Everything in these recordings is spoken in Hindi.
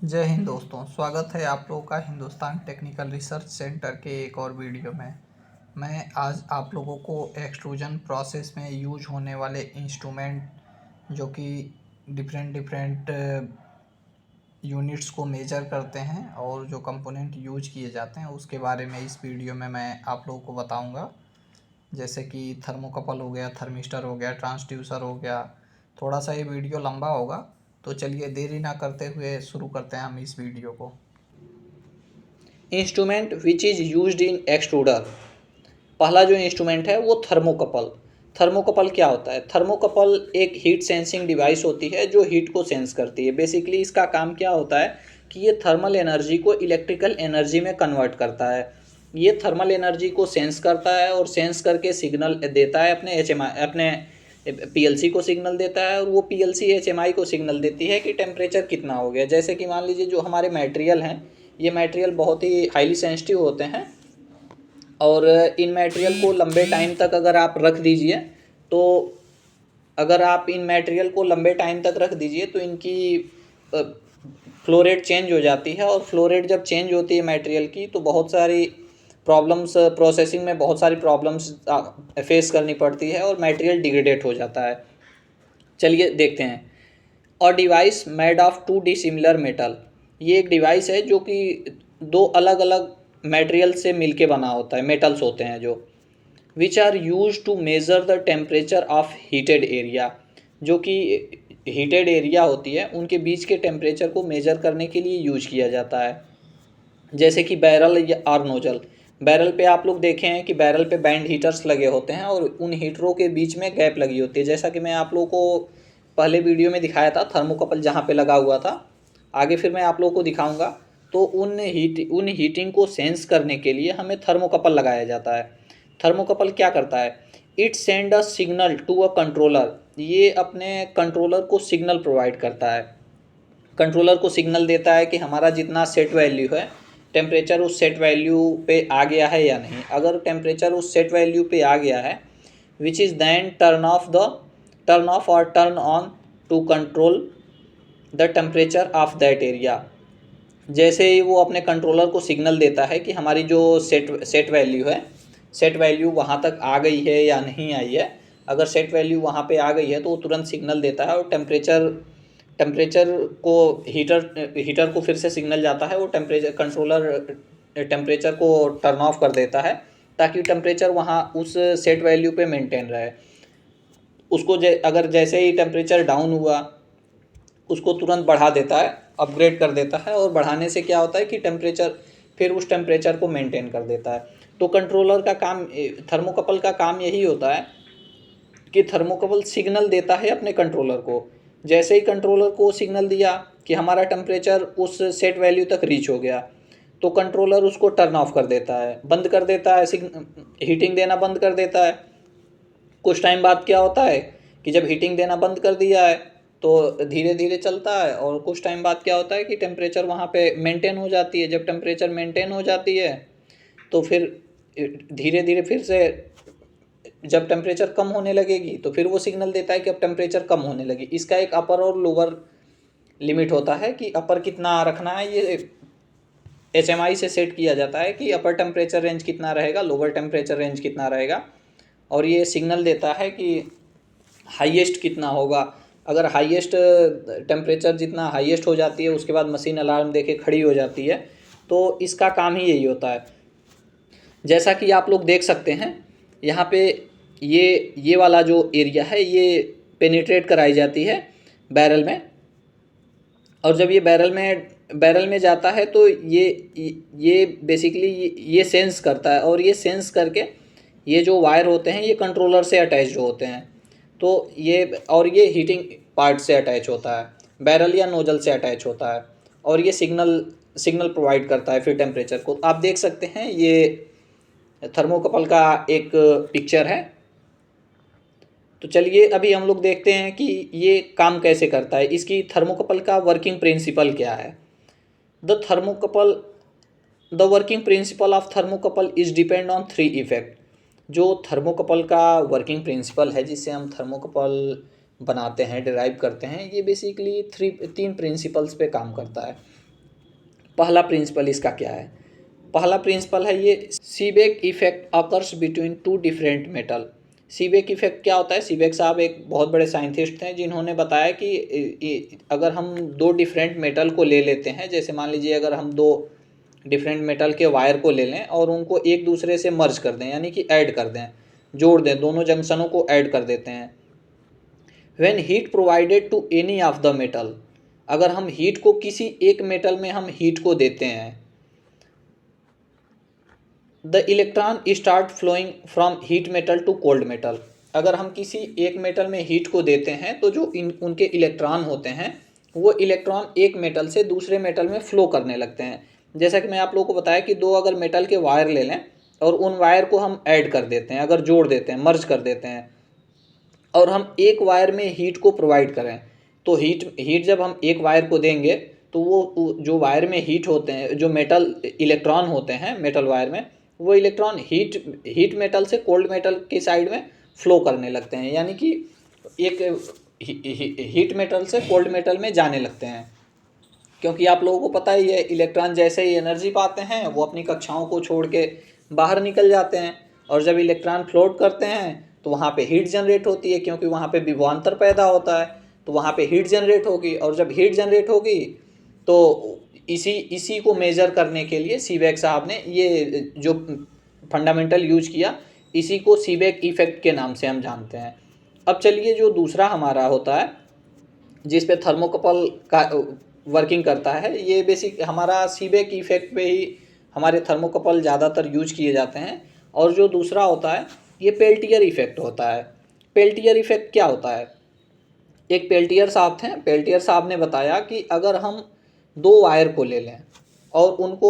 जय हिंद दोस्तों, स्वागत है आप लोगों का हिंदुस्तान टेक्निकल रिसर्च सेंटर के एक और वीडियो में। मैं आज आप लोगों को एक्सट्रूजन प्रोसेस में यूज होने वाले इंस्ट्रूमेंट जो कि डिफरेंट यूनिट्स को मेजर करते हैं और जो कंपोनेंट यूज किए जाते हैं उसके बारे में इस वीडियो में मैं आप लोगों को बताऊंगा। जैसे कि थर्मोकपल हो गया, थर्मिस्टर हो गया, ट्रांसड्यूसर हो गया। थोड़ा सा ये वीडियो लंबा होगा, तो चलिए देरी ना करते हुए शुरू करते हैं हम इस वीडियो को। Instrument which is used in extruder. पहला जो इंस्ट्रूमेंट है वो थर्मोकपल। थर्मोकपल क्या होता है? थर्मोकपल एक हीट सेंसिंग डिवाइस होती है जो हीट को सेंस करती है। बेसिकली इसका काम क्या होता है कि ये थर्मल एनर्जी को इलेक्ट्रिकल एनर्जी में कन्वर्ट करता है। ये थर्मल एनर्जी को सेंस करता है और सेंस करके सिग्नल देता है अपने पीएलसी को सिग्नल देता है, और वो पीएलसी एचएमआई को सिग्नल देती है कि टेम्परेचर कितना हो गया। जैसे कि मान लीजिए जो हमारे मटेरियल हैं, ये मटेरियल बहुत ही हाईली सेंसिटिव होते हैं, और इन मटेरियल को लंबे टाइम तक अगर आप रख दीजिए तो अगर आप इन मटेरियल को लंबे टाइम तक रख दीजिए तो इनकी फ्लो रेट चेंज हो जाती है, और फ्लो रेट जब चेंज होती है मटेरियल की तो बहुत सारी प्रॉब्लम्स, प्रोसेसिंग में बहुत सारी प्रॉब्लम्स फेस करनी पड़ती है और मटेरियल डिग्रेडेट हो जाता है। चलिए देखते हैं। और device made of to dissimilar metal, ये एक डिवाइस है जो कि दो अलग अलग मटेरियल से मिलके बना होता है, मेटल्स होते हैं जो, which are use to measure the temperature of heated area. जो कि हीटेड एरिया होती है उनके बीच के टेम्परेचर को मेज़र करने के लिए यूज किया जाता है। जैसे कि बैरल या और नोजल। बैरल पे आप लोग देखे हैं कि बैरल पे बैंड हीटर्स लगे होते हैं और उन हीटरों के बीच में गैप लगी होती है, जैसा कि मैं आप लोगों को पहले वीडियो में दिखाया था, थर्मोकपल जहाँ पे लगा हुआ था। आगे फिर मैं आप लोगों को दिखाऊंगा। तो उन हीटिंग को सेंस करने के लिए हमें थर्मोकपल लगाया जाता है। थर्मोकपल क्या करता है? It send a signal to a controller. ये अपने कंट्रोलर को सिग्नल प्रोवाइड करता है। कंट्रोलर को सिग्नल देता है कि हमारा जितना सेट वैल्यू है, टेम्परेचर उस सेट वैल्यू पे आ गया है या नहीं। अगर टेम्परेचर उस सेट वैल्यू पे आ गया है, which is then turn off और turn on to control the temperature of that area. जैसे ही वो अपने कंट्रोलर को सिग्नल देता है कि हमारी जो सेट वैल्यू है, सेट वैल्यू वहाँ तक आ गई है या नहीं आई है। अगर सेट वैल्यू वहाँ पे आ गई है तो वो तुरंत सिग्नल देता है, और टेम्परेचर को हीटर को फिर से सिग्नल जाता है। वो कंट्रोलर टेम्परेचर को टर्न ऑफ कर देता है ताकि टेम्परेचर वहाँ उस सेट वैल्यू पे मेंटेन रहे। उसको अगर जैसे ही टेम्परेचर डाउन हुआ, उसको तुरंत बढ़ा देता है, अपग्रेड कर देता है, और बढ़ाने से क्या होता है कि टेम्परेचर फिर उस टेम्परेचर को मेंटेन कर देता है। तो कंट्रोलर का काम, थर्मोकपल का काम यही होता है कि थर्मोकपल सिग्नल देता है अपने कंट्रोलर को। जैसे ही कंट्रोलर को सिग्नल दिया कि हमारा टेम्परेचर उस सेट वैल्यू तक रीच हो गया, तो कंट्रोलर उसको टर्न ऑफ कर देता है, बंद कर देता है, हीटिंग देना बंद कर देता है। कुछ टाइम बाद क्या होता है कि जब हीटिंग देना बंद कर दिया है तो धीरे धीरे चलता है, और कुछ टाइम बाद क्या होता है कि टेम्परेचर वहाँ पे मेंटेन हो जाती है। जब टेम्परेचर मेंटेन हो जाती है तो फिर धीरे धीरे फिर से जब टेम्परेचर कम होने लगेगी तो फिर वो सिग्नल देता है कि अब टेम्परेचर कम होने लगी। इसका एक अपर और लोअर लिमिट होता है कि अपर कितना रखना है। ये एचएमआई से सेट किया जाता है कि अपर टेम्परेचर रेंज कितना रहेगा, लोअर टेम्परेचर रेंज कितना रहेगा, और ये सिग्नल देता है कि हाईएस्ट कितना होगा। अगर हाईएस्ट टेम्परेचर जितना हाईएस्ट हो जाती है उसके बाद मशीन अलार्म देके खड़ी हो जाती है। तो इसका काम ही यही होता है। जैसा कि आप लोग देख सकते हैं यहाँ पे, ये वाला जो एरिया है ये पेनिट्रेट कराई जाती है बैरल में, और जब ये बैरल में जाता है तो ये बेसिकली ये सेंस करता है, और ये सेंस करके ये जो वायर होते हैं ये कंट्रोलर से अटैच होते हैं। तो ये हीटिंग पार्ट से अटैच होता है, बैरल या नोजल से अटैच होता है, और ये सिग्नल प्रोवाइड करता है फिर टेम्परेचर को। आप देख सकते हैं ये थर्मोकपल का एक पिक्चर है। तो चलिए अभी हम लोग देखते हैं कि ये काम कैसे करता है, इसकी थर्मोकपल का वर्किंग प्रिंसिपल क्या है। The working principle of thermocouple is depend on three effect. जो थर्मोकपल का वर्किंग प्रिंसिपल है जिससे हम थर्मोकपल बनाते हैं, डिराइव करते हैं, ये बेसिकली तीन प्रिंसिपल्स पे काम करता है। पहला प्रिंसिपल इसका क्या है? पहला प्रिंसिपल है ये Seebeck effect occurs between two different metal. Seebeck effect क्या होता है? सीबेक साहब एक बहुत बड़े साइंटिस्ट हैं जिन्होंने बताया कि अगर हम दो डिफरेंट मेटल को ले लेते हैं, जैसे मान लीजिए अगर हम दो डिफरेंट मेटल के वायर को ले लें और उनको एक दूसरे से मर्ज कर दें, यानी कि ऐड कर दें, जोड़ दें, दोनों जंक्शनों को ऐड कर देते हैं। When heat provided to any of the metal, अगर हम हीट को किसी एक मेटल में हम हीट को देते हैं, the electron start flowing from heat metal to cold metal. अगर हम किसी एक मेटल में हीट को देते हैं तो जो उनके इलेक्ट्रॉन होते हैं वो इलेक्ट्रॉन एक मेटल से दूसरे मेटल में फ्लो करने लगते हैं। जैसा कि मैं आप लोगों को बताया कि दो अगर मेटल के वायर ले लें और उन वायर को हम ऐड कर देते हैं, अगर जोड़ देते हैं, मर्ज कर देते हैं, और हम एक वायर में हीट को प्रोवाइड करें, तो हीट जब हम एक वायर को देंगे तो वो जो वायर में हीट होते हैं, जो मेटल इलेक्ट्रॉन होते हैं मेटल वायर में, वो इलेक्ट्रॉन हीट मेटल से कोल्ड मेटल की साइड में फ्लो करने लगते हैं, यानी कि एक हीट मेटल से कोल्ड मेटल में जाने लगते हैं। क्योंकि आप लोगों को पता ही है, इलेक्ट्रॉन जैसे ही एनर्जी पाते हैं वो अपनी कक्षाओं को छोड़ के बाहर निकल जाते हैं, और जब इलेक्ट्रॉन फ्लोट करते हैं तो वहाँ पे हीट जनरेट होती है, क्योंकि वहाँ पे विभवांतर पैदा होता है, तो वहाँ पे हीट जनरेट होगी, और जब हीट जनरेट होगी तो इसी को मेजर करने के लिए सीबेक साहब ने ये जो फंडामेंटल यूज किया, इसी को सीबेक इफेक्ट के नाम से हम जानते हैं। अब चलिए जो दूसरा हमारा होता है जिस पे थर्मोकपल का वर्किंग करता है, ये बेसिक हमारा सीबेक इफेक्ट पे ही हमारे थर्मोकपल ज़्यादातर यूज किए जाते हैं। और जो दूसरा होता है ये पेल्टियर इफेक्ट होता है। पेल्टियर इफेक्ट क्या होता है? एक पेल्टियर साहब थे, पेल्टियर साहब ने बताया कि अगर हम दो वायर को ले लें और उनको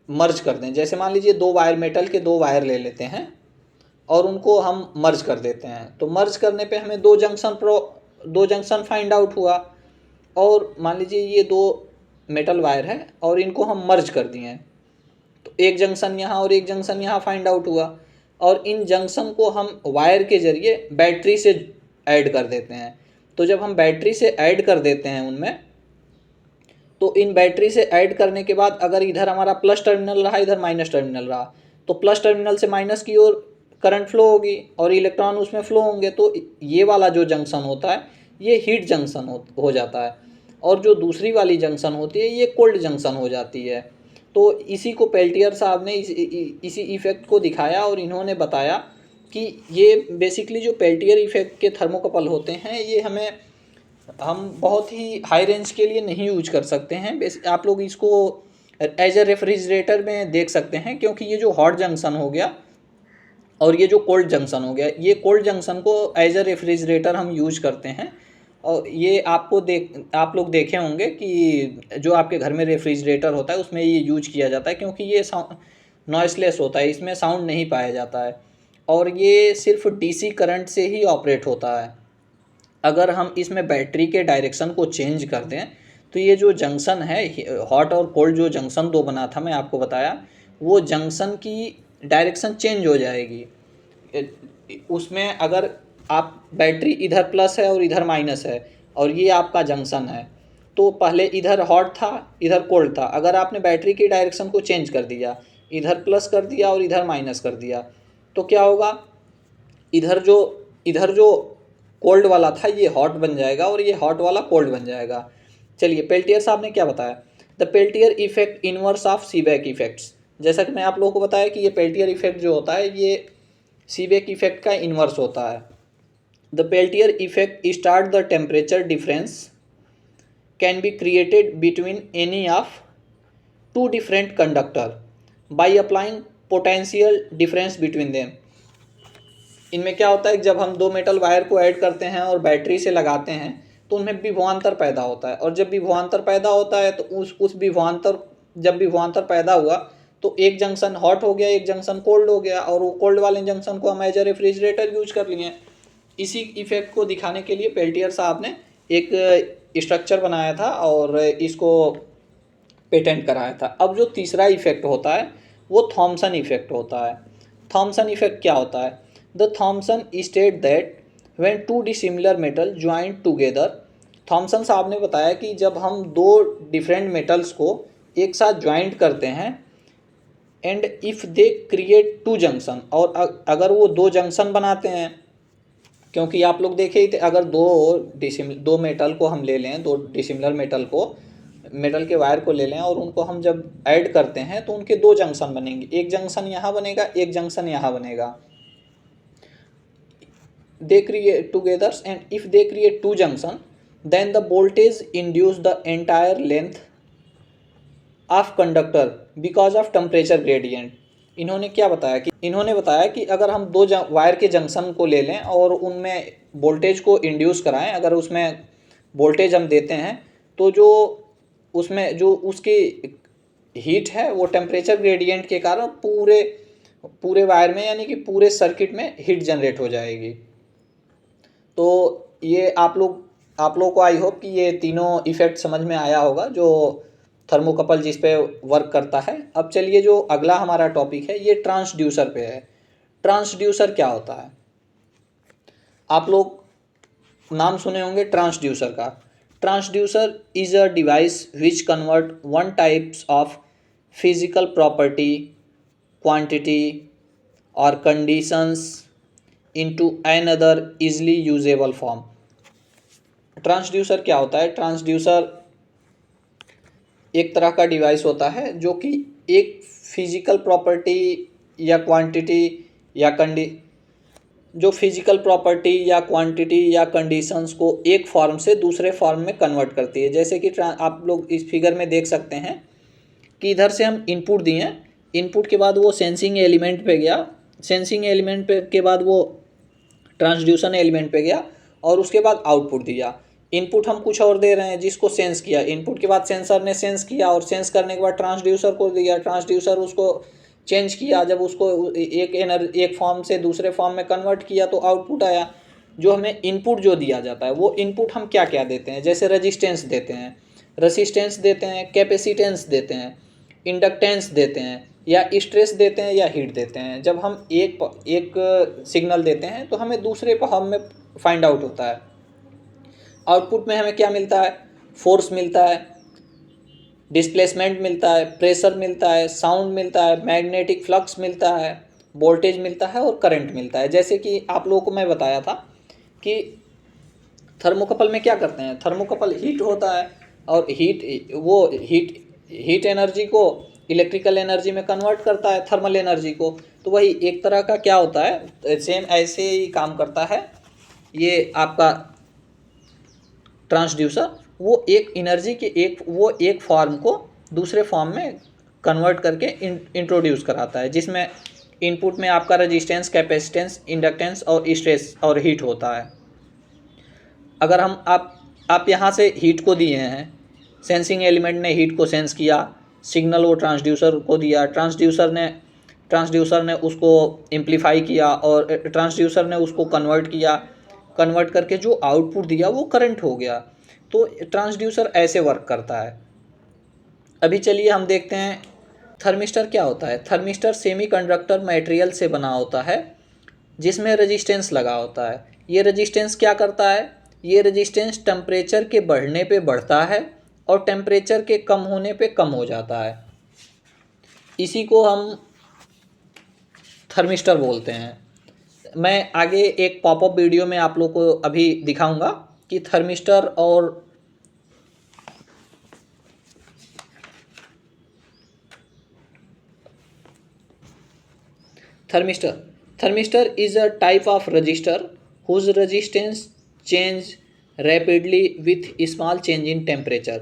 मर्ज कर दें, जैसे मान लीजिए दो वायर, मेटल के दो वायर ले लेते हैं और उनको हम मर्ज कर देते हैं, तो मर्ज करने पे हमें दो जंक्शन फाइंड आउट हुआ, और मान लीजिए ये दो मेटल वायर है और इनको हम मर्ज कर दिए हैं, तो एक जंक्शन यहाँ और एक जंक्शन यहाँ फाइंड आउट हुआ, और इन जंक्शन को हम वायर के जरिए बैटरी से ऐड कर देते हैं। तो जब हम बैटरी से ऐड कर देते हैं उनमें, तो इन बैटरी से ऐड करने के बाद अगर इधर हमारा प्लस टर्मिनल रहा, इधर माइनस टर्मिनल रहा, तो प्लस टर्मिनल से माइनस की ओर करंट फ्लो होगी और इलेक्ट्रॉन उसमें फ्लो होंगे, तो ये वाला जो जंक्शन होता है ये हीट जंक्शन हो जाता है, और जो दूसरी वाली जंक्शन होती है ये कोल्ड जंक्शन हो जाती है। तो इसी को पेल्टियर साहब ने इसी इफेक्ट को दिखाया, और इन्होंने बताया कि ये बेसिकली जो पेल्टियर इफेक्ट के थर्मोकपल होते हैं ये हम बहुत ही हाई रेंज के लिए नहीं यूज कर सकते हैं। आप लोग इसको एज ए रेफ्रिजरेटर में देख सकते हैं, क्योंकि ये जो हॉट जंक्शन हो गया और ये जो कोल्ड जंक्शन हो गया, ये कोल्ड जंक्शन को एज ए रेफ्रिजरेटर हम यूज करते हैं। और ये आप लोग देखे होंगे कि जो आपके घर में रेफ्रिजरेटर होता है उसमें ये यूज किया जाता है, क्योंकि ये नॉइसलेस होता है, इसमें साउंड नहीं पाया जाता है, और ये सिर्फ डीसी करंट से ही ऑपरेट होता है। अगर हम इसमें बैटरी के डायरेक्शन को चेंज कर दें तो ये जो जंक्शन है, हॉट और कोल्ड जो जंक्शन दो बना था मैं आपको बताया, वो जंक्शन की डायरेक्शन चेंज हो जाएगी। उसमें अगर आप बैटरी इधर प्लस है और इधर माइनस है और ये आपका जंक्शन है, तो पहले इधर हॉट था इधर कोल्ड था, अगर आपने बैटरी की डायरेक्शन को चेंज कर दिया, इधर प्लस कर दिया और इधर माइनस कर दिया, तो क्या होगा, इधर जो कोल्ड वाला था ये हॉट बन जाएगा और ये हॉट वाला कोल्ड बन जाएगा। चलिए पेल्टियर साहब ने क्या बताया, the Peltier effect inverse of Seebeck effects. जैसा कि मैं आप लोगों को बताया कि ये पेल्टियर इफेक्ट जो होता है ये सीबेक इफेक्ट का इनवर्स होता है। The Peltier effect start the temperature difference can be created between any of two different conductor by applying potential difference between them. इनमें क्या होता है कि जब हम दो मेटल वायर को ऐड करते हैं और बैटरी से लगाते हैं तो उनमें विभवांतर पैदा होता है, और जब विभवांतर पैदा होता है तो जब विभवांतर पैदा हुआ तो एक जंक्शन हॉट हो गया, एक जंक्शन कोल्ड हो गया, और वो कोल्ड वाले जंक्शन को हम एज ए रेफ्रिजरेटर यूज कर लिए। इसी इफेक्ट को दिखाने के लिए पेल्टियर साहब ने एक स्ट्रक्चर बनाया था और इसको पेटेंट कराया था। अब जो तीसरा इफेक्ट होता है वो थॉमसन इफेक्ट होता है। थॉमसन इफेक्ट क्या होता है? The Thomson state that when two dissimilar metal joint together, Thomson साहब ने बताया कि जब हम दो डिफरेंट मेटल्स को एक साथ ज्वाइंट करते हैं and if they create to junction, और अगर वो दो जंक्शन बनाते हैं, क्योंकि आप लोग देखे ही थे, अगर दो मेटल को हम ले लें, दो डिसिमिलर मेटल के वायर को ले लें और उनको हम जब ऐड करते हैं तो उनके दो जंक्शन बनेंगे, एक जंक्शन यहाँ बनेगा, एक जंक्शन यहाँ बनेगा। they create together, and if they create two junction, then the voltage induce the entire length of conductor because of temperature gradient। इन्होंने क्या बताया कि अगर हम दो वायर के जंक्शन को ले लें और उनमें वोल्टेज को इंड्यूस कराएं, अगर उसमें वोल्टेज हम देते हैं तो जो उसमें जो उसकी हीट है वो टेम्परेचर ग्रेडियंट के कारण पूरे वायर में, यानी कि पूरे सर्किट में हीट जनरेट हो जाएगी। तो ये आप लोग को आई होप कि ये तीनों इफ़ेक्ट समझ में आया होगा जो थर्मोकपल जिस पे वर्क करता है। अब चलिए जो अगला हमारा टॉपिक है ये ट्रांसड्यूसर पे है। ट्रांसड्यूसर क्या होता है? आप लोग नाम सुने होंगे ट्रांसड्यूसर का। Transducer is a device which convert one types of physical property, quantity और conditions into another easily usable form। Transducer क्या होता है? ट्रांसड्यूसर एक तरह का डिवाइस होता है जो कि एक फिजिकल प्रॉपर्टी या क्वांटिटी या कंडीशंस को एक फॉर्म से दूसरे फॉर्म में कन्वर्ट करती है। जैसे कि आप लोग इस फिगर में देख सकते हैं कि इधर से हम इनपुट दिए, इनपुट के बाद वो सेंसिंग एलिमेंट पे गया, सेंसिंग एलिमेंट पे के बाद वो ट्रांसड्यूसर एलिमेंट पे गया और उसके बाद आउटपुट दिया। इनपुट हम कुछ और दे रहे हैं जिसको सेंस किया, इनपुट के बाद सेंसर ने सेंस किया और सेंस करने के बाद ट्रांसड्यूसर को दिया, ट्रांसड्यूसर उसको चेंज किया, जब उसको एक फॉर्म से दूसरे फॉर्म में कन्वर्ट किया तो आउटपुट आया। जो हमें इनपुट जो दिया जाता है वो इनपुट हम क्या क्या देते हैं? जैसे रेजिस्टेंस देते हैं, कैपेसिटेंस देते हैं, इंडक्टेंस देते हैं, या स्ट्रेस देते हैं या हीट देते हैं। जब हम एक सिग्नल देते हैं तो हमें दूसरे फॉर्म में फाइंड आउट होता है। आउटपुट में हमें क्या मिलता है? फोर्स मिलता है, डिस्प्लेसमेंट मिलता है, प्रेशर मिलता है, साउंड मिलता है, मैग्नेटिक फ्लक्स मिलता है, वोल्टेज मिलता है और करंट मिलता है। जैसे कि आप लोगों को मैं बताया था कि थर्मोकपल में क्या करते हैं, थर्मोकपल हीट होता है और हीट एनर्जी को इलेक्ट्रिकल एनर्जी में कन्वर्ट करता है, थर्मल एनर्जी को। तो वही एक तरह का क्या होता है, सेम ऐसे ही काम करता है ये आपका ट्रांसड्यूसर। वो एक एनर्जी के एक फॉर्म को दूसरे फॉर्म में कन्वर्ट करके इंट्रोड्यूस कराता है, जिसमें इनपुट में आपका रेजिस्टेंस, कैपेसिटेंस, इंडक्टेंस और स्ट्रेस और हीट होता है। अगर हम आप यहाँ से हीट को दिए हैं, सेंसिंग एलिमेंट ने हीट को सेंस किया, सिग्नल वो ट्रांसड्यूसर को दिया, ट्रांसड्यूसर ने उसको एम्पलीफाई किया और ट्रांसड्यूसर ने उसको कन्वर्ट करके जो आउटपुट दिया वो करंट हो गया। तो ट्रांसड्यूसर ऐसे वर्क करता है। अभी चलिए हम देखते हैं थर्मिस्टर क्या होता है। थर्मिस्टर सेमीकंडक्टर मटेरियल से बना होता है जिसमें रेजिस्टेंस लगा होता है। ये रेजिस्टेंस क्या करता है? ये रेजिस्टेंस टेम्परेचर के बढ़ने पे बढ़ता है और टेम्परेचर के कम होने पे कम हो जाता है। इसी को हम थर्मिस्टर बोलते हैं। मैं आगे एक पॉपअप वीडियो में आप लोग को अभी दिखाऊंगा कि thermistor is a type of resistor whose resistance change rapidly with small change in temperature.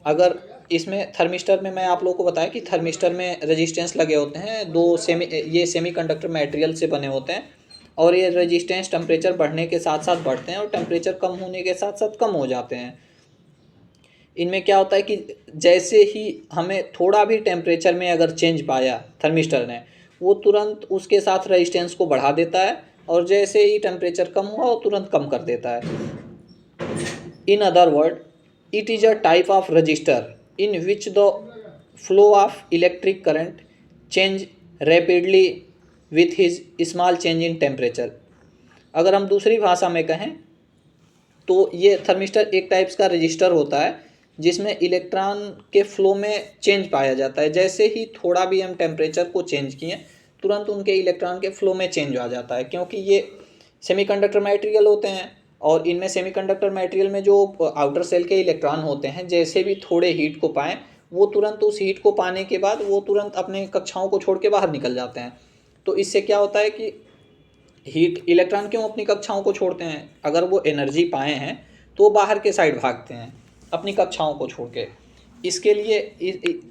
अगर इसमें थर्मिस्टर में मैं आप लोगों को बताया कि थर्मिस्टर में रेजिस्टेंस लगे होते हैं, ये सेमीकंडक्टर मटेरियल से बने होते हैं और ये रेजिस्टेंस टेम्परेचर बढ़ने के साथ साथ बढ़ते हैं और टेम्परेचर कम होने के साथ साथ कम हो जाते हैं। इनमें क्या होता है कि जैसे ही हमें थोड़ा भी टेम्परेचर में अगर चेंज पाया थर्मिस्टर ने, वो तुरंत उसके साथ रेजिस्टेंस को बढ़ा देता है और जैसे ही टेम्परेचर कम हुआ वो तुरंत कम कर देता है। In other word, it is a type of resistor in which the flow of electric current change rapidly with his small change in temperature। अगर हम दूसरी भाषा में कहें तो ये थर्मिस्टर एक टाइप्स का रजिस्टर होता है जिसमें इलेक्ट्रॉन के फ्लो में चेंज पाया जाता है। जैसे ही थोड़ा भी हम टेम्परेचर को चेंज किए तुरंत उनके इलेक्ट्रॉन के फ्लो में चेंज आ जाता है, क्योंकि ये सेमीकंडक्टर मटेरियल होते हैं और इनमें सेमीकंडक्टर मटेरियल में जो आउटर सेल के इलेक्ट्रॉन होते हैं जैसे भी थोड़े हीट को पाएँ वो तुरंत उस हीट को पाने के बाद वो तुरंत अपने कक्षाओं को छोड़ के बाहर निकल जाते हैं। तो इससे क्या होता है कि हीट इलेक्ट्रॉन क्यों अपनी कक्षाओं को छोड़ते हैं, अगर वो एनर्जी पाए हैं तो वो बाहर के साइड भागते हैं अपनी कक्षाओं को छोड़ के। इसके लिए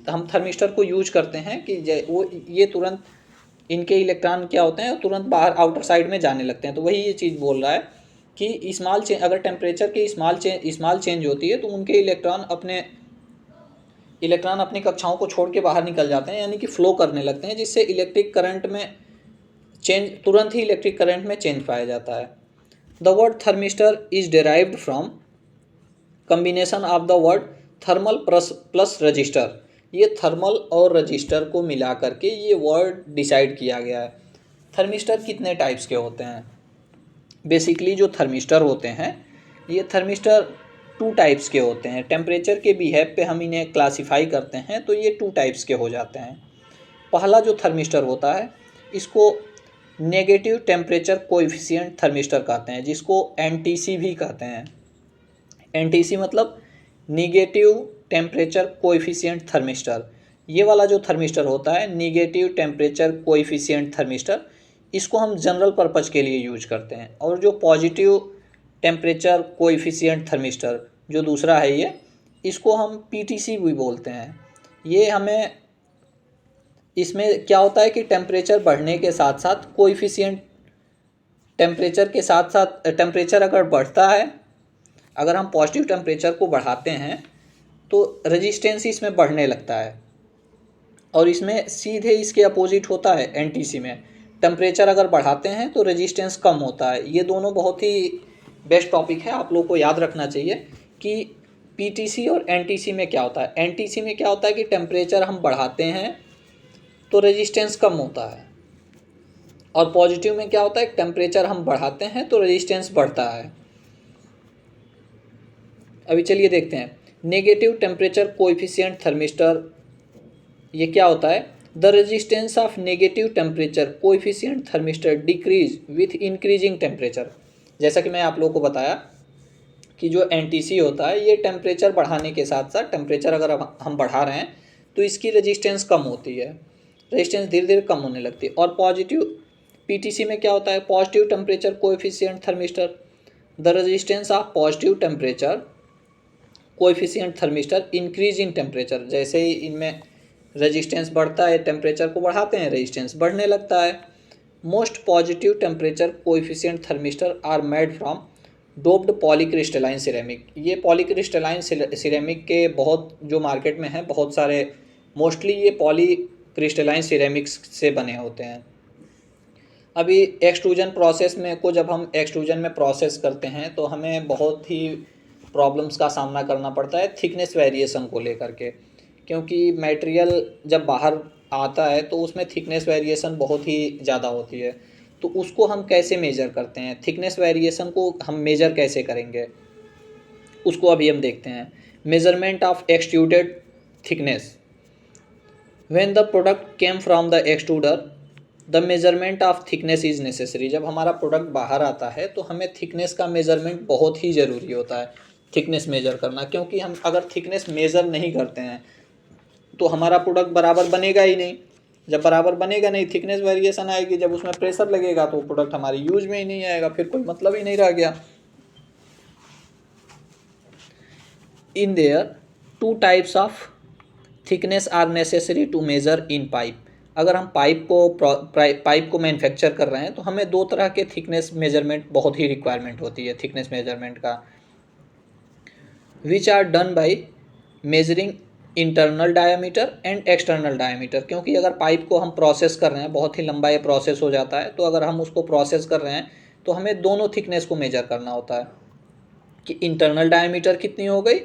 हम थर्मिस्टर को यूज करते हैं कि वो ये तुरंत इनके इलेक्ट्रॉन क्या होते हैं तुरंत बाहर आउटर साइड में जाने लगते हैं। तो वही ये चीज़ बोल रहा है कि स्मॉल चेंज, अगर टेम्परेचर की स्मॉल चेंज होती है तो उनके इलेक्ट्रॉन अपनी कक्षाओं को छोड़ के बाहर निकल जाते हैं, यानी कि फ्लो करने लगते हैं, जिससे इलेक्ट्रिक करंट में चेंज तुरंत ही इलेक्ट्रिक करंट में चेंज पाया जाता है। The word thermistor is derived from combination of the word thermal plus register. ये थर्मल और रजिस्टर को मिला करके ये वर्ड डिसाइड किया गया है। थर्मिस्टर कितने टाइप्स के होते हैं? बेसिकली जो थर्मिस्टर होते हैं ये थर्मिस्टर 2 टाइप्स के होते हैं। टेम्परेचर के बिहेव पे हम इन्हें क्लासीफाई करते हैं तो ये 2 टाइप्स के हो जाते हैं। पहला जो थर्मिस्टर होता है इसको नेगेटिव टेम्परेचर कोएफिशिएंट थर्मिस्टर कहते हैं, जिसको एनटीसी भी कहते हैं। एनटीसी मतलब निगेटिव टेम्परेचर कोएफिशिएंट थर्मिस्टर। ये वाला जो थर्मिस्टर होता है निगेटिव टेम्परेचर कोएफिशिएंट थर्मिस्टर, इसको हम जनरल पर्पज़ के लिए यूज करते हैं। और जो पॉजिटिव टेम्परेचर कोएफिशिएंट थर्मिस्टर जो दूसरा है ये, इसको हम पीटीसी भी बोलते हैं। ये हमें इसमें क्या होता है कि टेम्परेचर बढ़ने के साथ साथ कोएफिशिएंट टेम्परेचर अगर बढ़ता है, अगर हम पॉजिटिव टेम्परेचर को बढ़ाते हैं तो रेजिस्टेंस इसमें बढ़ने लगता है। और इसमें सीधे इसके अपोजिट होता है एनटीसी में, टेम्परेचर अगर बढ़ाते हैं तो रेजिस्टेंस कम होता है। ये दोनों बहुत ही बेस्ट टॉपिक है, आप लोग को याद रखना चाहिए कि पीटीसी और एनटीसी में क्या होता है। एनटीसी में क्या होता है कि टेम्परेचर हम बढ़ाते हैं तो रेजिस्टेंस कम होता है, और पॉजिटिव में क्या होता है टेम्परेचर हम बढ़ाते हैं तो रेजिस्टेंस बढ़ता है। अभी चलिए देखते हैं नेगेटिव टेम्परेचर कोएफिशिएंट थर्मिस्टर ये क्या होता है। The resistance of negative temperature coefficient thermistor decrease with increasing temperature. जैसा कि मैं आप लोगों को बताया कि जो एनटीसी होता है ये टेम्परेचर बढ़ाने के साथ साथ टेम्परेचर अगर हम बढ़ा रहे हैं तो इसकी रेजिस्टेंस कम होती है, रेजिस्टेंस धीरे धीरे कम होने लगती है। और पॉजिटिव पीटीसी में क्या होता है positive temperature coefficient thermistor, the resistance of positive temperature coefficient thermistor increase in temperature. जैसे ही इनमें रेजिस्टेंस बढ़ता है, टेम्परेचर को बढ़ाते हैं, रेजिस्टेंस बढ़ने लगता है। Most positive temperature coefficient thermistor are made from doped polycrystalline ceramic. ये पॉलीक्रिस्टलाइन सिरेमिक के बहुत जो मार्केट में है बहुत सारे, मोस्टली ये पॉलीक्रिस्टलाइन सिरेमिक्स से बने होते हैं। अभी एक्सट्रूजन प्रोसेस में जब हम एक्सट्रूजन में प्रोसेस करते हैं तो हमें बहुत ही प्रॉब्लम्स का सामना करना पड़ता है थिकनेस वेरिएशन को लेकर के, क्योंकि मटेरियल जब बाहर आता है तो उसमें थिकनेस वेरिएशन बहुत ही ज़्यादा होती है। तो उसको हम कैसे मेजर करते हैं, थिकनेस वेरिएशन को हम मेजर कैसे करेंगे उसको अभी हम देखते हैं। Measurement of extruded thickness. When the product came from the extruder the measurement of thickness is necessary. जब हमारा प्रोडक्ट बाहर आता है तो हमें थिकनेस का मेजरमेंट बहुत ही ज़रूरी होता है, थिकनेस मेजर करना, क्योंकि हम अगर थिकनेस मेज़र नहीं करते हैं तो हमारा प्रोडक्ट बराबर बनेगा ही नहीं। जब बराबर बनेगा नहीं, थिकनेस वेरिएशन आएगी, जब उसमें प्रेशर लगेगा तो प्रोडक्ट हमारी यूज में ही नहीं आएगा, फिर कोई मतलब ही नहीं रह गया। In there 2 types of thickness are necessary to measure in pipe. अगर हम पाइप को मैन्युफैक्चर कर रहे हैं तो हमें 2 तरह के थिकनेस मेजरमेंट बहुत ही रिक्वायरमेंट होती है थिकनेस मेजरमेंट का, which are done by measuring internal diameter and external diameter. क्योंकि अगर पाइप को हम प्रोसेस कर रहे हैं, बहुत ही लंबा ये प्रोसेस हो जाता है, तो अगर हम उसको प्रोसेस कर रहे हैं तो हमें दोनों थिकनेस को मेजर करना होता है कि इंटरनल डायामीटर कितनी हो गई,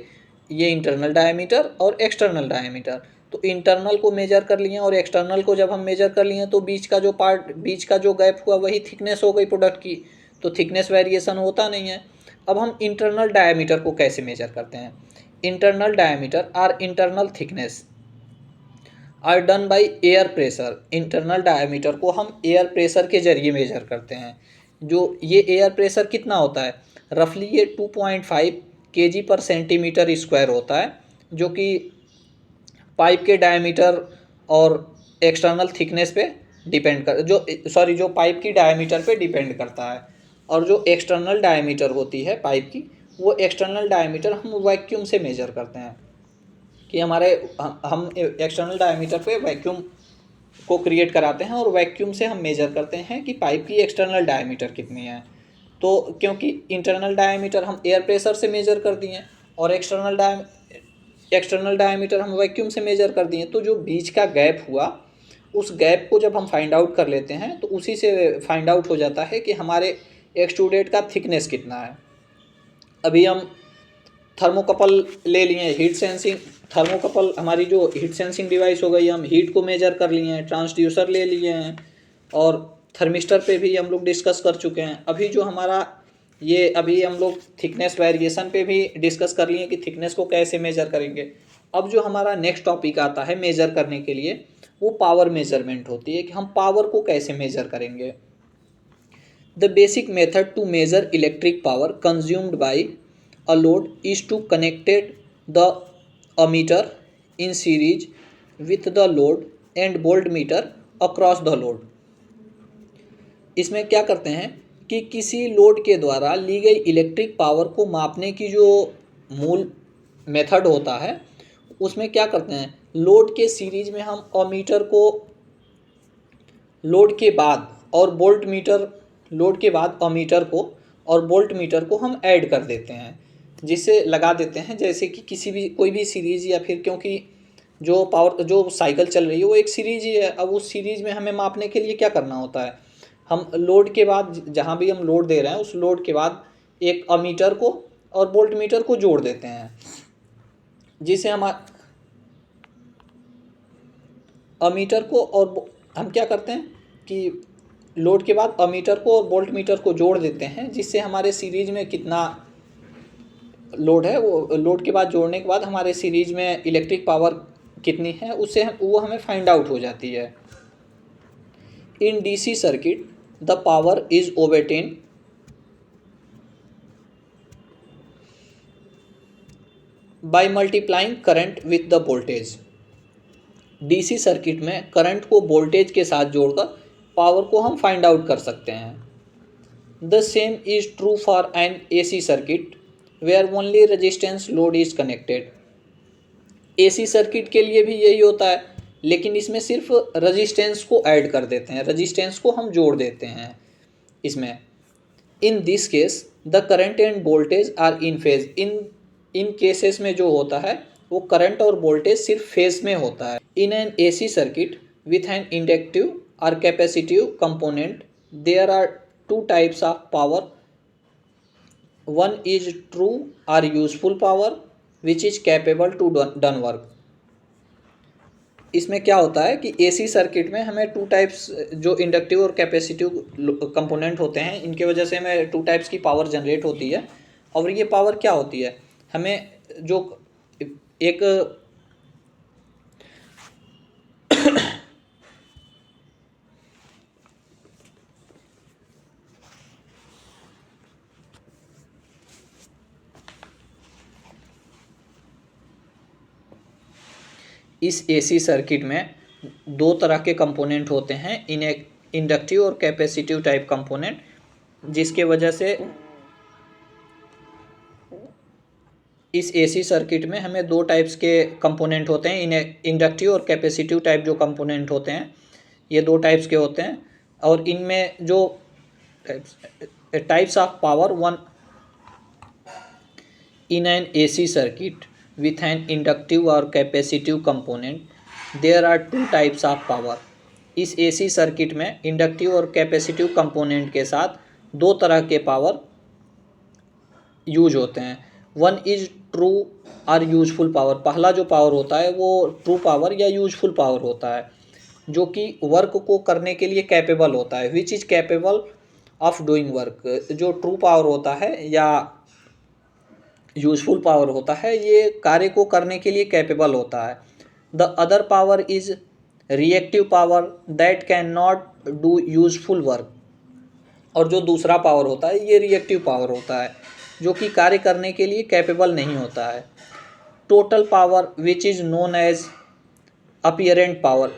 ये इंटरनल डायामीटर और एक्सटर्नल डायामीटर। तो इंटरनल को मेजर कर लिए और एक्सटर्नल को जब हम मेजर कर लिए तो बीच का जो गैप हुआ वही थिकनेस हो गई प्रोडक्ट की, तो थिकनेस वेरिएशन होता नहीं है। अब हम इंटरनल डायामीटर को कैसे मेजर करते हैं। इंटरनल डायमीटर और internal thickness are done by air pressure. Internal diameter को हम एयर प्रेशर के जरिए मेजर करते हैं। जो ये एयर प्रेशर कितना होता है, रफली ये 2.5 kg पर सेंटीमीटर स्क्वायर होता है, जो कि पाइप के डायमीटर और एक्सटर्नल थिकनेस पे डिपेंड कर जो पाइप की डायमीटर पे डिपेंड करता है। और जो एक्सटर्नल डायमीटर होती है पाइप की, वो एक्सटर्नल डायमीटर हम वैक्यूम से मेजर करते हैं कि हम एक्सटर्नल डायमीटर पे वैक्यूम को क्रिएट कराते हैं और वैक्यूम से हम मेजर करते हैं कि पाइप की एक्सटर्नल डायमीटर कितनी है। तो क्योंकि इंटरनल डायमीटर हम एयर प्रेशर से मेजर कर दिए और एक्सटर्नल डायमीटर हम वैक्यूम से मेजर कर दिए, तो जो बीच का गैप हुआ, उस गैप को जब हम फाइंड आउट कर लेते हैं तो उसी से फाइंड आउट हो जाता है कि हमारे एक्सट्रूडेड का थिकनेस कितना है। अभी हम थर्मोकपल ले लिए, हीट सेंसिंग थर्मोकपल हमारी जो हीट सेंसिंग डिवाइस हो गई, हम हीट को मेजर कर लिए हैं, ट्रांसड्यूसर ले लिए हैं और थर्मिस्टर पे भी हम लोग डिस्कस कर चुके हैं। अभी जो हमारा अभी हम लोग थिकनेस वेरिएशन पे भी डिस्कस कर लिए कि थिकनेस को कैसे मेजर करेंगे। अब जो हमारा नेक्स्ट टॉपिक आता है मेजर करने के लिए, वो पावर मेजरमेंट होती है कि हम पावर को कैसे मेजर करेंगे। The basic method to measure electric power consumed by a load is to connected the ammeter in series with the load and voltmeter across the load। इसमें क्या करते हैं कि किसी लोड के द्वारा ली गई इलेक्ट्रिक पावर को मापने की जो मूल मेथड होता है, उसमें क्या करते हैं, लोड के सीरीज में हम अमीटर को लोड के बाद और वोल्टमीटर लोड के बाद अमीटर को और वोल्टमीटर को हम ऐड कर देते हैं, जिससे लगा देते हैं जैसे कि कोई भी सीरीज, या फिर क्योंकि जो साइकिल चल रही है वो एक सीरीज ही है। अब उस सीरीज में हमें मापने के लिए क्या करना होता है, हम लोड के बाद जहाँ भी हम लोड दे रहे हैं उस लोड के बाद एक अमीटर को और वोल्टमीटर को जोड़ देते हैं, जिससे हम अमीटर को और हम क्या करते हैं कि लोड के बाद अमीटर को और वोल्टमीटर को जोड़ देते हैं, जिससे हमारे सीरीज में कितना लोड है, वो लोड के बाद जोड़ने के बाद हमारे सीरीज में इलेक्ट्रिक पावर कितनी है उससे वो हमें फाइंड आउट हो जाती है। In DC circuit the power is obtain by multiplying current with the voltage. DC circuit में करंट को वोल्टेज के साथ जोड़कर पावर को हम फाइंड आउट कर सकते हैं। The same is true for an AC circuit where only resistance load is connected. AC circuit के लिए भी यही होता है, लेकिन इसमें सिर्फ रेजिस्टेंस को ऐड कर देते हैं, रेजिस्टेंस को हम जोड़ देते हैं इसमें। In this case the current and voltage are in phase. इन केसेस में जो होता है वो करंट और वोल्टेज सिर्फ फेज में होता है। In an AC circuit with an inductive और capacitive component there are two types of power. One is true or useful power which is capable to done work। इसमें क्या होता है कि एसी सर्किट में हमें टू टाइप्स, जो इंडक्टिव और कैपेसिटिव कंपोनेंट होते हैं, इनके वजह से हमें टू टाइप्स की पावर जनरेट होती है। और ये पावर क्या होती है, हमें जो एक इस एसी सर्किट में दो तरह के कंपोनेंट होते हैं, इंडक्टिव और कैपेसिटिव टाइप कंपोनेंट, जिसके वजह से इस एसी सर्किट में हमें दो टाइप्स के कंपोनेंट होते हैं। इंडक्टिव और कैपेसिटिव टाइप जो कंपोनेंट होते हैं, ये दो टाइप्स के होते हैं। और इनमें जो types of power one in an AC circuit with an inductive or capacitive component there are two types of power। इस AC सर्किट में इंडक्टिव और कैपेसिटिव कंपोनेंट के साथ दो तरह के पावर यूज होते हैं। वन इज ट्रू और यूजफुल पावर। पहला जो पावर होता है वो ट्रू पावर या यूजफुल पावर होता है, जो कि वर्क को करने के लिए कैपेबल होता है, which is capable of doing work. जो ट्रू पावर होता है या यूजफुल पावर होता है, ये कार्य को करने के लिए कैपेबल होता है। The other power is reactive power that can not do useful work. और जो दूसरा पावर होता है ये रिएक्टिव पावर होता है, जो कि कार्य करने के लिए कैपेबल नहीं होता है। Total power which is known as apparent power,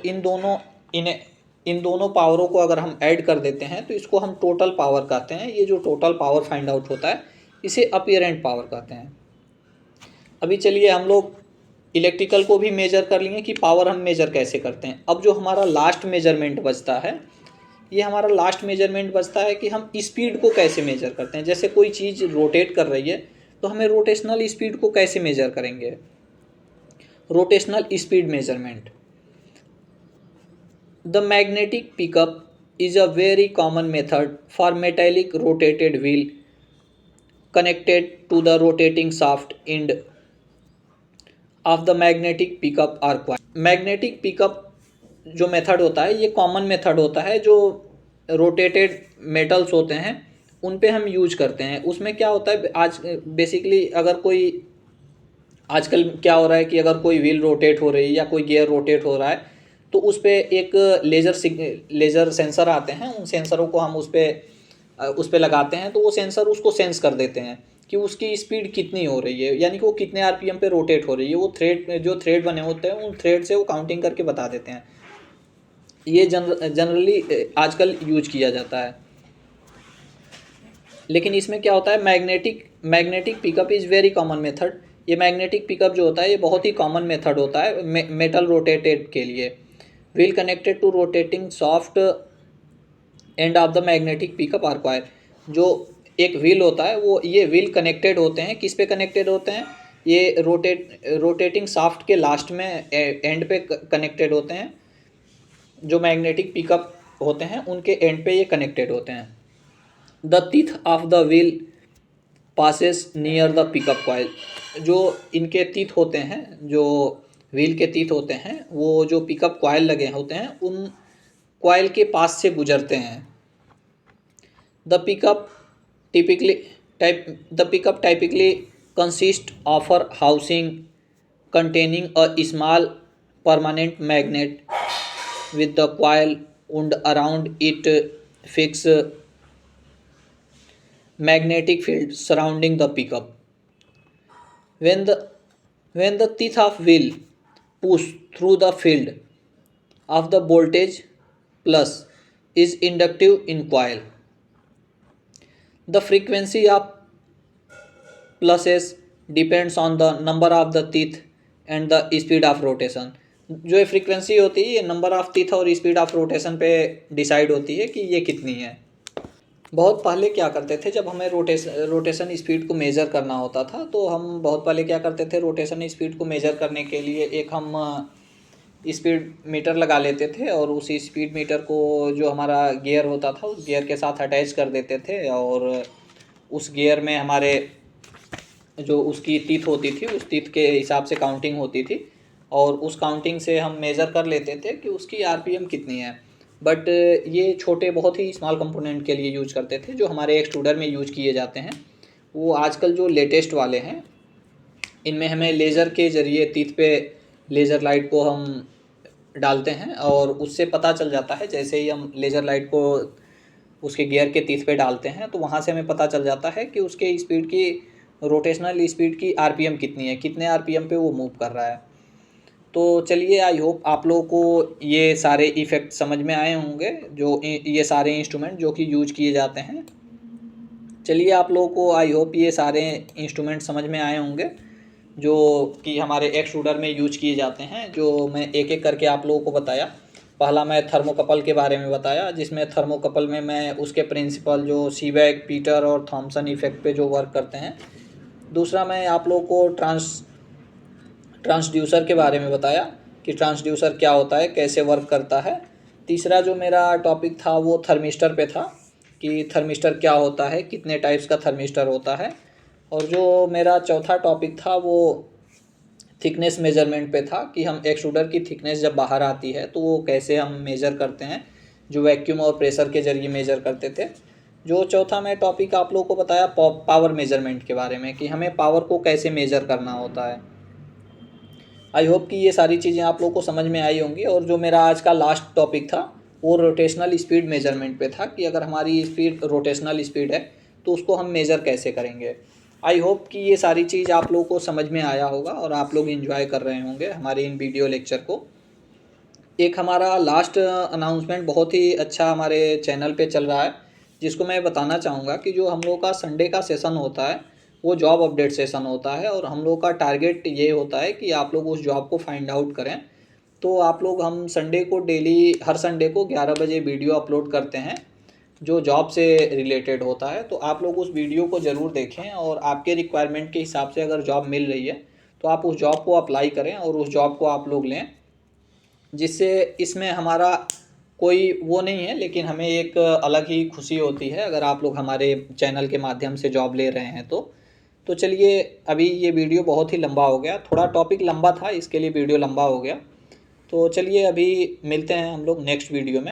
इन दोनों पावरों को अगर हम ऐड कर देते हैं तो इसको हम टोटल पावर कहते हैं। ये जो टोटल पावर फाइंड आउट होता है इसे अपीयरेंट पावर कहते हैं। अभी चलिए हम लोग इलेक्ट्रिकल को भी मेजर कर लिए कि पावर हम मेजर कैसे करते हैं। अब जो हमारा लास्ट मेजरमेंट बचता है, ये हमारा लास्ट मेजरमेंट बचता है कि हम स्पीड को कैसे मेजर करते हैं। जैसे कोई चीज़ रोटेट कर रही है तो हमें रोटेशनल स्पीड को कैसे मेजर करेंगे। Rotational speed measurement. The magnetic pickup is a very common method for metallic rotated wheel connected to the rotating shaft end of the magnetic pickup or coil. Magnetic pickup जो मेथड होता है ये कॉमन मेथड होता है, जो रोटेटेड मेटल्स होते हैं उन पे हम यूज करते हैं। उसमें क्या होता है, आज बेसिकली अगर कोई आजकल क्या हो रहा है कि अगर कोई व्हील रोटेट हो रही है या कोई गियर रोटेट हो रहा है तो उस पर एक लेज़र सेंसर आते हैं। उन सेंसरों को हम उस पर लगाते हैं तो वो सेंसर उसको सेंस कर देते हैं कि उसकी स्पीड कितनी हो रही है, यानी कि वो कितने आरपीएम पे रोटेट हो रही है। वो थ्रेड बने होते हैं उन थ्रेड से वो काउंटिंग करके बता देते हैं। ये जनरली आजकल यूज किया जाता है। लेकिन इसमें क्या होता है, magnetic pickup is very common method. ये मैग्नेटिक पिकअप जो होता है ये बहुत ही कॉमन मेथड होता है मेटल रोटेटेड के लिए। Wheel connected to rotating shaft and of the magnetic pickup are coil. जो एक व्हील होता है वो ये व्हील कनेक्टेड होते हैं, किस पे कनेक्टेड होते हैं, ये रोटेटिंग शाफ्ट के लास्ट में एंड पे कनेक्टेड होते हैं। जो मैग्नेटिक पिकअप होते हैं उनके एंड पे ये कनेक्टेड होते हैं। The teeth of the wheel passes near the pickup coil. जो इनके टीथ होते हैं, जो व्हील के टीथ होते हैं, वो जो पिकअप कॉइल लगे होते हैं उन कॉइल के पास से गुजरते हैं। The pickup typically consist of a housing containing a small permanent magnet with the coil wound around it fixed magnetic field surrounding the pickup. When the teeth of wheel push through the field of the voltage plus is inductive in coil. The frequency of pulses depends on the number of the teeth and the speed of rotation. जो ये फ्रीक्वेंसी होती है ये नंबर ऑफ टीथ और स्पीड ऑफ रोटेशन पे डिसाइड होती है कि ये कितनी है। बहुत पहले क्या करते थे, जब हमें रोटेशन स्पीड को मेज़र करना होता था तो हम बहुत पहले क्या करते थे, रोटेशन स्पीड को मेज़र करने के लिए एक हम स्पीड मीटर लगा लेते थे और उस स्पीड मीटर को जो हमारा गियर होता था उस गियर के साथ अटैच कर देते थे और उस गियर में हमारे जो उसकी टीथ होती थी उस टीथ के हिसाब से काउंटिंग होती थी और उस काउंटिंग से हम मेज़र कर लेते थे कि उसकी आरपीएम कितनी है। बट ये छोटे बहुत ही स्मॉल कंपोनेंट के लिए यूज करते थे जो हमारे एक्सट्रूडर में यूज किए जाते हैं। वो आजकल जो लेटेस्ट वाले हैं इनमें हमें लेज़र के ज़रिए टीथ पे लेज़र लाइट को हम डालते हैं और उससे पता चल जाता है, जैसे ही हम लेज़र लाइट को उसके गियर के टीथ पे डालते हैं तो वहाँ से हमें पता चल जाता है कि उसके स्पीड की रोटेशनल स्पीड की आरपीएम कितनी है, कितने आरपीएम पे वो मूव कर रहा है। तो चलिए, आई होप आप लोगों को ये सारे इफ़ेक्ट समझ में आए होंगे, जो ये सारे इंस्ट्रूमेंट जो कि यूज किए जाते हैं। चलिए, आप लोगों को आई होप ये सारे इंस्ट्रूमेंट समझ में आए होंगे जो कि हमारे एक्सट्रूडर में यूज किए जाते हैं, जो मैं एक एक करके आप लोगों को बताया। पहला मैं थर्मोकपल के बारे में बताया, जिसमें थर्मोकपल में मैं उसके प्रिंसिपल जो सीबैक, पीटर और थॉमसन इफ़ेक्ट पे जो वर्क करते हैं। दूसरा मैं आप लोगों को ट्रांसड्यूसर के बारे में बताया कि ट्रांसड्यूसर क्या होता है, कैसे वर्क करता है। तीसरा जो मेरा टॉपिक था वो थर्मिस्टर पे था कि थर्मिस्टर क्या होता है, कितने टाइप्स का थर्मिस्टर होता है। और जो मेरा चौथा टॉपिक था वो थिकनेस मेजरमेंट पे था कि हम एक्सट्रूडर की थिकनेस जब बाहर आती है तो वो कैसे हम मेज़र करते हैं, जो वैक्यूम और प्रेशर के ज़रिए मेज़र करते थे। जो चौथा मैं टॉपिक आप लोगों को बताया पावर मेजरमेंट के बारे में कि हमें पावर को कैसे मेजर करना होता है। आई होप कि ये सारी चीज़ें आप लोगों को समझ में आई होंगी। और जो मेरा आज का लास्ट टॉपिक था वो रोटेशनल स्पीड मेजरमेंट पे था कि अगर हमारी स्पीड रोटेशनल स्पीड है तो उसको हम मेज़र कैसे करेंगे। आई होप कि ये सारी चीज़ आप लोगों को समझ में आया होगा और आप लोग इन्जॉय कर रहे होंगे हमारे इन वीडियो लेक्चर को। एक हमारा लास्ट अनाउंसमेंट बहुत ही अच्छा हमारे चैनल पे चल रहा है, जिसको मैं बताना चाहूँगा कि जो हम लोग का संडे का सेशन होता है वो जॉब अपडेट सेशन होता है। और हम लोग का टारगेट ये होता है कि आप लोग उस जॉब को फाइंड आउट करें। तो आप लोग हम संडे को डेली हर संडे को 11 बजे वीडियो अपलोड करते हैं जो जॉब से रिलेटेड होता है। तो आप लोग उस वीडियो को ज़रूर देखें और आपके रिक्वायरमेंट के हिसाब से अगर जॉब मिल रही है तो आप उस जॉब को अप्लाई करें और उस जॉब को आप लोग लें, जिससे इसमें हमारा कोई वो नहीं है, लेकिन हमें एक अलग ही खुशी होती है अगर आप लोग हमारे चैनल के माध्यम से जॉब ले रहे हैं तो चलिए, अभी ये वीडियो बहुत ही लंबा हो गया, थोड़ा टॉपिक लंबा था इसके लिए वीडियो लंबा हो गया। तो चलिए अभी मिलते हैं हम लोग नेक्स्ट वीडियो में।